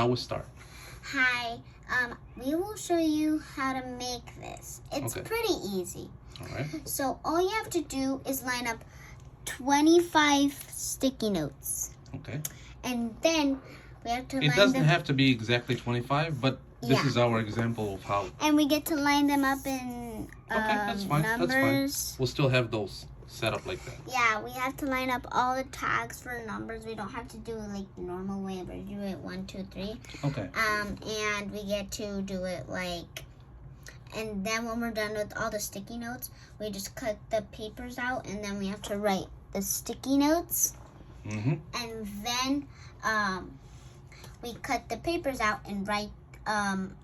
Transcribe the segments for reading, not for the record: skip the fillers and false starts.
now we start. Hi, we will show you how to make this. It's pretty easy. All right. So all you have to do is line up 25 sticky notes. Okay. And then we have to line them. It doesn't have to be exactly 25, but this is our example of how. And we get to line them up in that's fine. numbers. That's fine. We'll still have those set up like that. Yeah, we have to line up all the tags for numbers. We don't have to do it like the normal way, but do it 1, 2, 3. Okay. And we get to do it like, and then when we're done with all the sticky notes, we just cut the papers out, and then we have to write the sticky notes. Mm-hmm. And then we cut the papers out and write an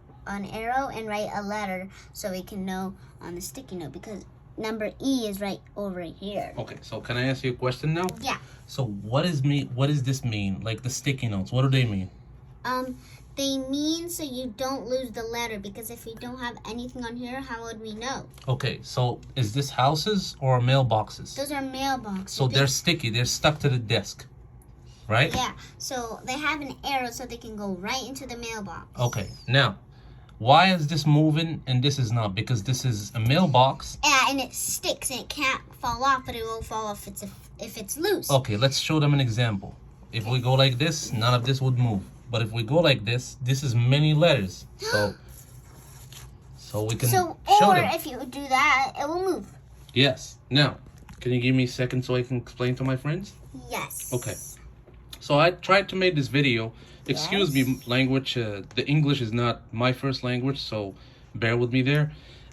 arrow and write a letter so we can know on the sticky note, because number E is right over here. Okay, so can I ask you a question now? Yeah. So what does this mean? Like the sticky notes, what do they mean? They mean so you don't lose the letter, because if we don't have anything on here, how would we know? Okay, so is this houses or mailboxes? Those are mailboxes. So they're sticky, they're stuck to the desk, right? Yeah, so they have an arrow so they can go right into the mailbox. Okay, now, why is this moving and this is not? Because this is a mailbox. Yeah, and it sticks and it can't fall off, but it won't fall off if it's loose. Okay, let's show them an example. If we go like this, none of this would move. But if we go like this is many letters. So we can show them. If you do that, it will move. Yes. Now, can you give me a second so I can explain to my friends? Yes. Okay. So I tried to make this video. Excuse me, language. The English is not my first language, so bear with me there.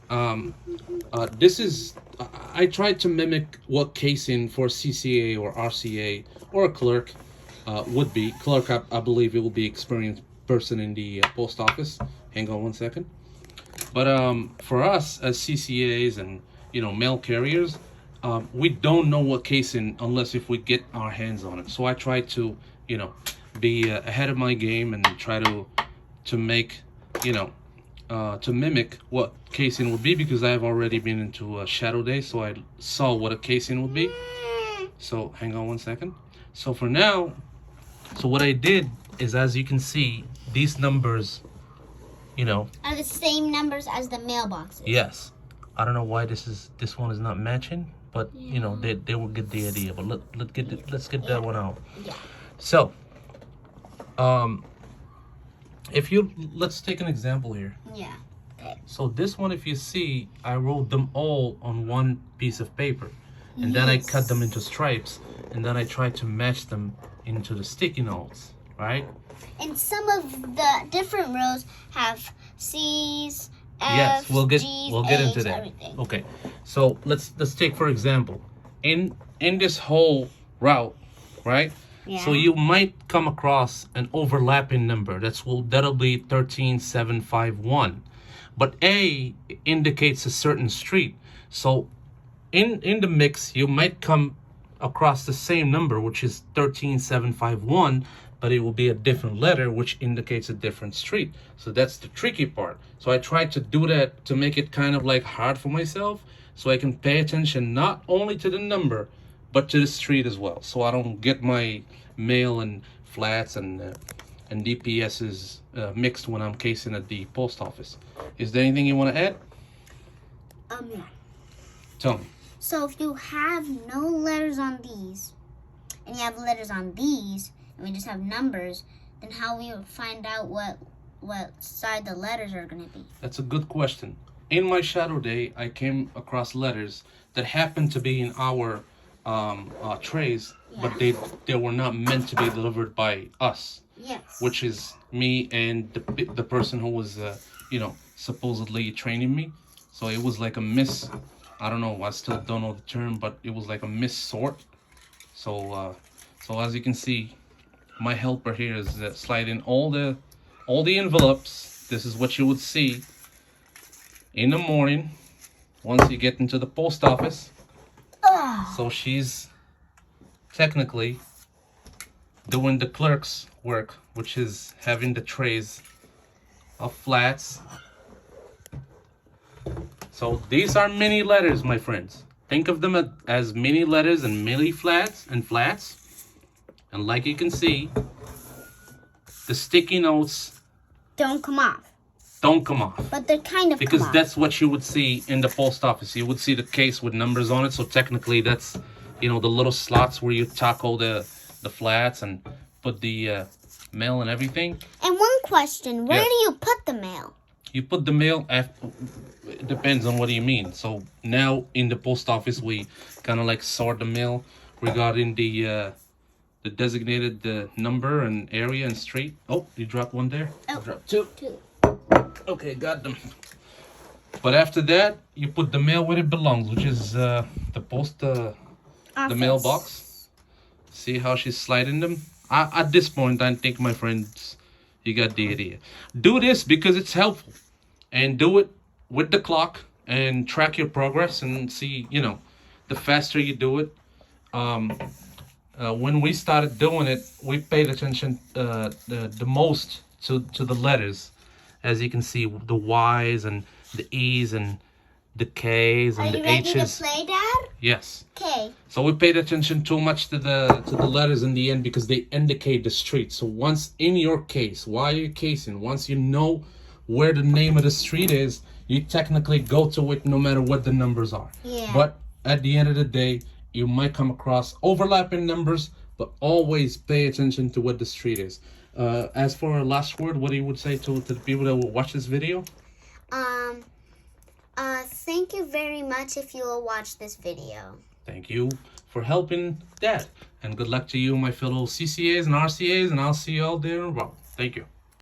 I tried to mimic what casing for CCA or RCA or a clerk would be. Clerk, I believe it will be experienced person in the post office. Hang on one second. But for us as CCAs and mail carriers, we don't know what casing unless if we get our hands on it. So I try to be ahead of my game and try to make to mimic what casing would be, because I have already been into a shadow day, so I saw what a casing would be. So hang on one second. So for now, so what I did is, as you can see, these numbers are the same numbers as the mailboxes. Yes. I don't know why this one is not matching, but they will get the idea. But let's get that one out. Yeah. So let's take an example here. Yeah. Okay. So this one, if you see, I wrote them all on one piece of paper, and then I cut them into stripes, and then I tried to match them into the sticky notes, right? And some of the different rows have C's, F's, yes, we'll get G's, into that. Everything. Okay. So let's take, for example, in this whole route, right? Yeah. So you might come across an overlapping number. That'll be 13751. But A indicates a certain street. So in the mix, you might come across the same number, which is 13751, but it will be a different letter, which indicates a different street. So that's the tricky part. So I tried to do that to make it kind of like hard for myself, so I can pay attention not only to the number, but to the street as well, so I don't get my mail and flats and DPSs mixed when I'm casing at the post office. Is there anything you want to add? Yeah. Tell me. So if you have no letters on these, and you have letters on these, and we just have numbers, then how we would find out what side the letters are going to be? That's a good question. In my shadow day, I came across letters that happened to be in our trays, but they were not meant to be delivered by us. Yes. Which is me and the person who was supposedly training me. So it was like a miss. I don't know. I still don't know the term, but it was like a missort. So as you can see, my helper here is sliding all the envelopes. This is what you would see in the morning once you get into the post office. So she's technically doing the clerk's work, which is having the trays of flats. So these are mini letters, my friends. Think of them as mini letters and mini flats and flats. And like you can see, the sticky notes don't come off. don't come off. But they're kind of Because come off. that's what you would see in the post office. You would see the case with numbers on it. So technically that's, the little slots where you tuck all the flats and put the mail and everything. And one question, where Yes. do you put the mail? You put the mail after, it depends on what you mean. So now in the post office, we kind of like sort the mail regarding the designated number and area and street. Oh, you dropped one there? Oh, Dropped two. two. Okay, got them. But after that, you put the mail where it belongs, which is the mailbox. See how she's sliding them? At this point, I think, my friends, you got the idea. Do this because it's helpful. And do it with the clock and track your progress and see, the faster you do it. When we started doing it, we paid attention the most to the letters. As you can see, the Y's and the E's and the K's and Are the you ready H's. to play, Dad? Yes. Okay. So we paid attention too much to the letters in the end because they indicate the street. So once in your case, while you're casing, once you know where the name of the street is, you technically go to it no matter what the numbers are. Yeah. But at the end of the day, you might come across overlapping numbers, but always pay attention to what the street is. As for a last word, what do you would say to the people that will watch this video? Thank you very much if you will watch this video. Thank you for helping Dad. And good luck to you, my fellow CCAs and RCAs, and I'll see you all there. Well, thank you.